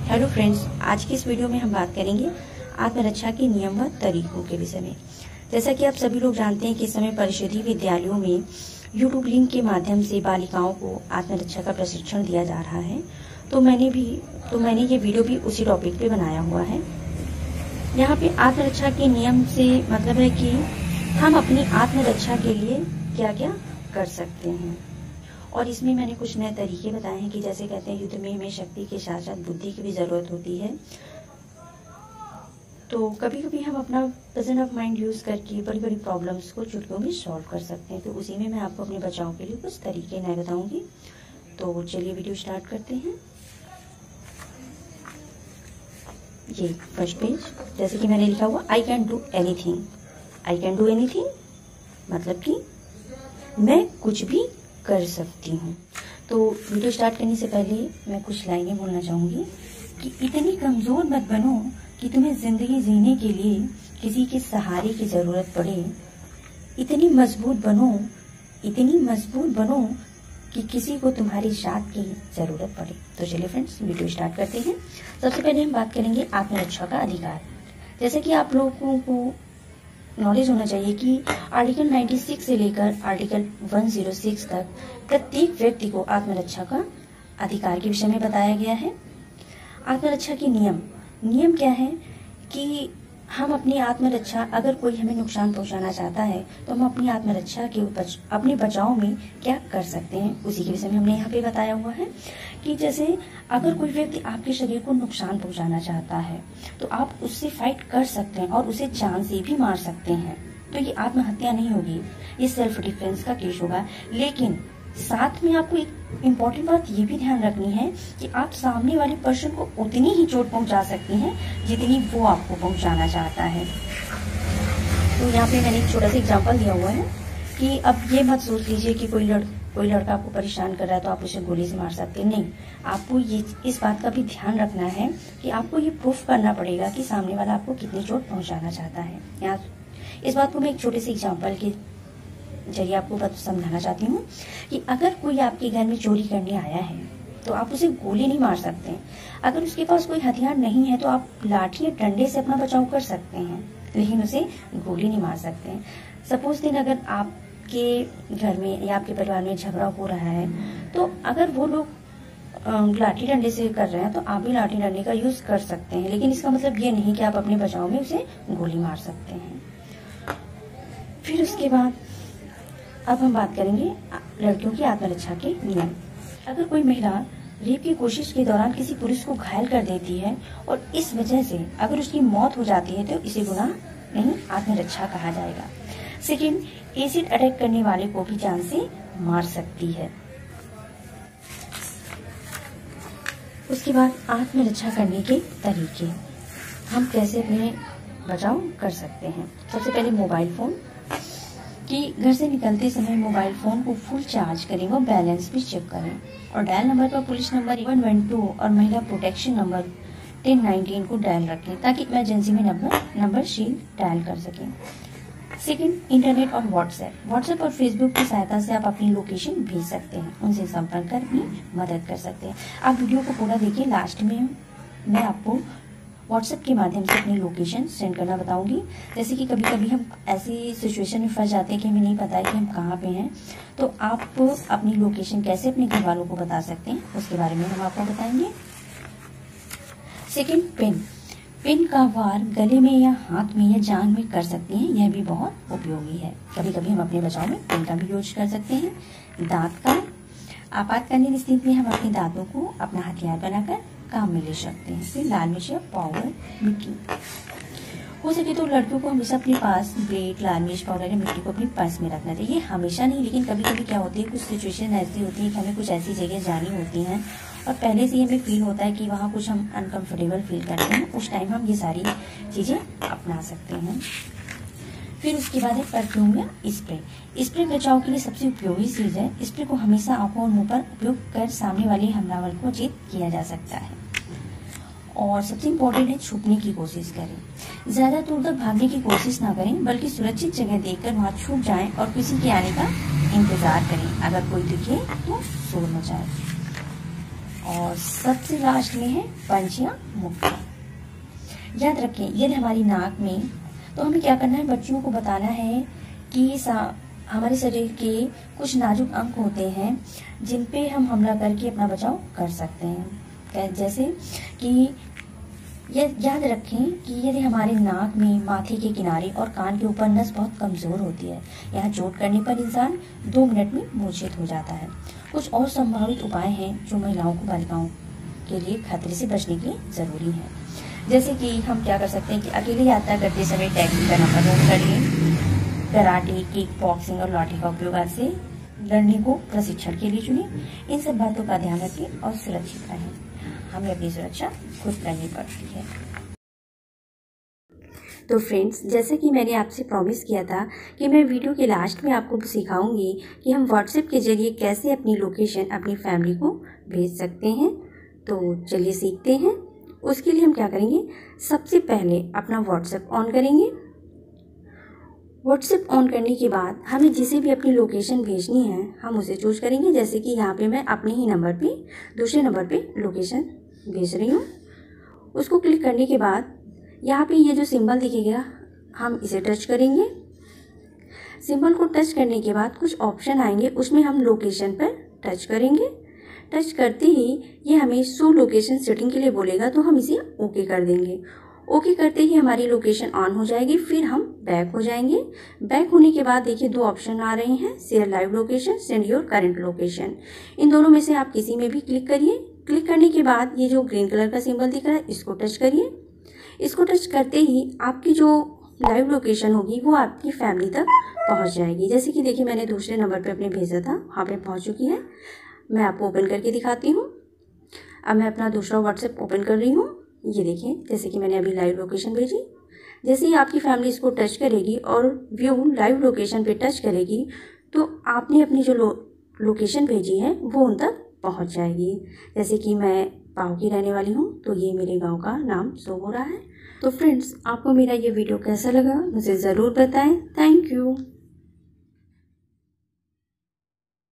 Hello friends, आज की इस वीडियो में हम बात करेंगे आत्मरक्षा के नियम व तरीकों के विषय में। जैसा कि आप सभी लोग जानते हैं कि इस समय परिषदीय विद्यालयों में यूट्यूब लिंक के माध्यम से बालिकाओं को आत्मरक्षा का प्रशिक्षण दिया जा रहा है। तो मैंने ये वीडियो भी उसी टॉपिक पे बनाया हुआ है। यहाँ पे आत्मरक्षा के नियम से मतलब है कि हम अपनी आत्मरक्षा के लिए क्या क्या कर सकते हैं, और इसमें मैंने कुछ नए तरीके बताए हैं कि जैसे कहते हैं युद्ध में हमें शक्ति के साथ साथ बुद्धि की भी जरूरत होती है। तो कभी कभी हम अपना प्रेजेंस ऑफ माइंड यूज करके बड़ी बड़ी प्रॉब्लम्स को चुटकियों में सॉल्व कर सकते हैं। तो उसी में मैं आपको अपने बचाव के लिए कुछ तरीके नए बताऊंगी। तो चलिए वीडियो स्टार्ट करते हैं। ये फर्स्ट पेज, जैसे कि मैंने लिखा हुआ I can do anything. I can do anything मतलब कि मैं कुछ भी कर सकती हूँ। तो वीडियो स्टार्ट करने से पहले मैं कुछ लाइनें बोलना चाहूंगी कि इतनी कमजोर मत बनो कि तुम्हें जिंदगी जीने के लिए किसी के सहारे की जरूरत पड़े। इतनी मजबूत बनो कि किसी को तुम्हारी साथ की जरूरत पड़े। तो चलिए फ्रेंड्स, वीडियो स्टार्ट करते हैं। सबसे पहले हम बात करेंगे आत्मरक्षा का अधिकार। जैसे कि आप लोगों को नॉलेज होना चाहिए कि आर्टिकल 96 से लेकर आर्टिकल 106 तक प्रत्येक व्यक्ति को आत्मरक्षा का अधिकार के विषय में बताया गया है। आत्मरक्षा के नियम क्या है कि हम अपनी आत्मरक्षा, अगर कोई हमें नुकसान पहुंचाना चाहता है तो हम अपनी आत्मरक्षा के अपने बचाव में क्या कर सकते हैं, उसी के विषय में हमने यहाँ पे बताया हुआ है कि जैसे अगर कोई व्यक्ति आपके शरीर को नुकसान पहुंचाना चाहता है तो आप उससे फाइट कर सकते हैं और उसे जान से भी मार सकते हैं। तो ये आत्महत्या नहीं होगी, ये सेल्फ डिफेंस का केस होगा। लेकिन साथ में आपको एक इम्पोर्टेंट बात ये भी ध्यान रखनी है कि आप सामने वाले पर्सन को उतनी ही चोट पहुंचा सकती हैं जितनी वो आपको पहुंचाना चाहता है। तो यहाँ पे मैंने एक छोटा सा एग्जांपल दिया हुआ है कि अब ये मत सोच लीजिए कि कोई लड़का आपको परेशान कर रहा है तो आप उसे गोली से मार सकते हैं। नहीं, आपको ये इस बात का भी ध्यान रखना है कि आपको ये प्रूफ करना पड़ेगा कि सामने वाला आपको कितनी चोट पहुंचाना चाहता है। यहाँ इस बात को मैं एक छोटे से एग्जाम्पल के जरिए आपको समझाना चाहती हूँ कि अगर कोई आपके घर में चोरी करने आया है तो आप उसे गोली नहीं मार सकते। अगर उसके पास कोई हथियार नहीं है तो आप लाठी या डंडे से अपना बचाव कर सकते हैं, लेकिन उसे गोली नहीं मार सकते। सपोज दिन अगर आपके घर में या आपके परिवार में झगड़ा हो रहा है तो अगर वो लोग लाठी डंडे से कर रहे हैं तो आप भी लाठी डंडे का यूज कर सकते हैं, लेकिन इसका मतलब ये नहीं कि आप अपने बचाव में उसे गोली मार सकते हैं। फिर उसके बाद अब हम बात करेंगे लड़कियों की आत्मरक्षा के नियम। अगर कोई महिला रेप की कोशिश के दौरान किसी पुरुष को घायल कर देती है और इस वजह से अगर उसकी मौत हो जाती है तो इसे गुनाह नहीं, आत्मरक्षा कहा जाएगा। सेकंड, एसिड अटैक करने वाले को भी जान से मार सकती है। उसके बाद आत्मरक्षा करने के तरीके, हम कैसे अपने बचाव कर सकते हैं। सबसे पहले मोबाइल फोन, कि घर से निकलते समय मोबाइल फोन को फुल चार्ज करें व बैलेंस भी चेक करें, और डायल नंबर पर पुलिस नंबर 112 और महिला प्रोटेक्शन नंबर 1019 को डायल रखें ताकि इमरजेंसी में नंबर शील डायल कर सकें। सेकंड, इंटरनेट और व्हाट्सएप और फेसबुक की सहायता से आप अपनी लोकेशन भेज सकते हैं, उनसे संपर्क कर अपनी मदद कर सकते हैं। आप वीडियो को पूरा देखिए, लास्ट में मैं आपको व्हाट्सएप के माध्यम से अपनी लोकेशन सेंड करना बताऊंगी। जैसे कि कभी कभी हम ऐसी सिचुएशन में फंस जाते हैं कि हमें नहीं पता है कि हम कहाँ पे हैं, तो आप अपनी लोकेशन कैसे अपने घर वालों को बता सकते हैं उसके बारे में हम आपको बताएंगे। सेकंड, पेन का वार गले में या हाथ में या जांघ में कर सकते हैं, यह भी बहुत उपयोगी है। कभी कभी हम अपने बचाव में पेन का भी यूज कर सकते हैं। दांत का, आपातकालीन स्थिति में हम अपने दांतों को अपना हथियार बनाकर काम में ले सकते हैं। फिर लाल मिर्च या पाउडर, मिट्टी, हो सके तो लड़कियों को हमेशा अपने पास ब्लेड, लाल मिर्च पाउडर या मिट्टी को अपने पर्स में रखना चाहिए। हमेशा नहीं, लेकिन कभी कभी क्या होती है, कुछ सिचुएशन ऐसी होती है कि हमें कुछ ऐसी जगह जानी होती हैं और पहले से ही हमें फील होता है कि वहाँ कुछ हम अनकंफर्टेबल फील करते हैं, उस टाइम हम ये सारी चीजें अपना सकते हैं। फिर उसके बाद है परफ्यूम या स्प्रे बचाव के लिए सबसे उपयोगी चीज है। स्प्रे को हमेशा आंखों और मुंह पर उपयोग कर सामने वाले हमलावर को अचेत किया जा सकता है। और सबसे इम्पोर्टेंट है, छुपने की कोशिश करें। ज्यादा दूर तक भागने की कोशिश ना करें, बल्कि सुरक्षित जगह देखकर वहां छुप जाएं और किसी के आने का इंतजार करें। अगर कोई दिखे तो शोर मचाएं। और सबसे लास्ट में है पंच या मुक्का। याद रखें यदि हमारी नाक में, तो हमें क्या करना है, बच्चों को बताना है कि हमारे शरीर के कुछ नाजुक अंग होते हैं जिन पे हम हमला करके अपना बचाव कर सकते हैं। जैसे कि याद रखें कि यदि हमारे नाक में, माथे के किनारे और कान के ऊपर नस बहुत कमजोर होती है, यहाँ चोट करने पर इंसान 2 मिनट में मूर्छित हो जाता है। कुछ और संभावित उपाय हैं जो महिलाओं को, बालिकाओं के लिए खतरे से बचने के लिए जरूरी है। जैसे कि हम क्या कर सकते हैं कि अकेले यात्रा करते समय टैक्सी का नंबर नोट करिए, कराटे, किक बॉक्सिंग और लाठी का उपयोग से लड़ने को प्रशिक्षण के लिए चुने। इन सब बातों का ध्यान रखें और सुरक्षित रहें। हमें अपनी सुरक्षा खुद करनी पड़ती है। तो फ्रेंड्स, जैसे कि मैंने आपसे प्रॉमिस किया था कि मैं वीडियो के लास्ट में आपको सिखाऊंगी कि हम व्हाट्सएप के जरिए कैसे अपनी लोकेशन अपनी फैमिली को भेज सकते हैं। तो चलिए सीखते हैं। उसके लिए हम क्या करेंगे, सबसे पहले अपना व्हाट्सएप ऑन करेंगे। व्हाट्सएप ऑन करने के बाद हमें जिसे भी अपनी लोकेशन भेजनी है हम उसे चूज करेंगे। जैसे कि यहाँ पे मैं अपने ही नंबर पे, दूसरे नंबर पे लोकेशन भेज रही हूँ। उसको क्लिक करने के बाद यहाँ पे ये जो सिंबल दिखेगा हम इसे टच करेंगे। सिंबल को टच करने के बाद कुछ ऑप्शन आएंगे, उसमें हम लोकेशन पर टच करेंगे। टच करते ही ये हमें शो लोकेशन सेटिंग के लिए बोलेगा, तो हम इसे ओके कर देंगे। ओके करते ही हमारी लोकेशन ऑन हो जाएगी। फिर हम बैक हो जाएंगे। बैक होने के बाद देखिए 2 ऑप्शन आ रहे हैं, share live location, send your current location. इन दोनों में से आप किसी में भी क्लिक करिए। क्लिक करने के बाद ये जो ग्रीन कलर का सिंबल दिख रहा है इसको टच करिए। इसको टच करते ही आपकी जो लाइव लोकेशन होगी वो आपकी फैमिली तक पहुंच जाएगी। जैसे कि देखिए मैंने दूसरे नंबर पे अपने भेजा था, वहाँ पे पहुंच चुकी है। मैं आपको ओपन करके दिखाती हूँ। अब मैं अपना दूसरा व्हाट्सएप ओपन कर रही हूँ। ये देखिए, जैसे कि मैंने अभी लाइव लोकेशन भेजी। जैसे ही आपकी फैमिली इसको टच करेगी और व्यू लाइव लोकेशन पे टच करेगी, तो आपने अपनी जो लोकेशन भेजी है वो उन तक पहुंच जाएगी। जैसे कि मैं पाव की रहने वाली हूँ, तो ये मेरे गांव का नाम शो हो रहा है। तो फ्रेंड्स, आपको मेरा ये वीडियो कैसा लगा मुझे ज़रूर बताएं। Thank you.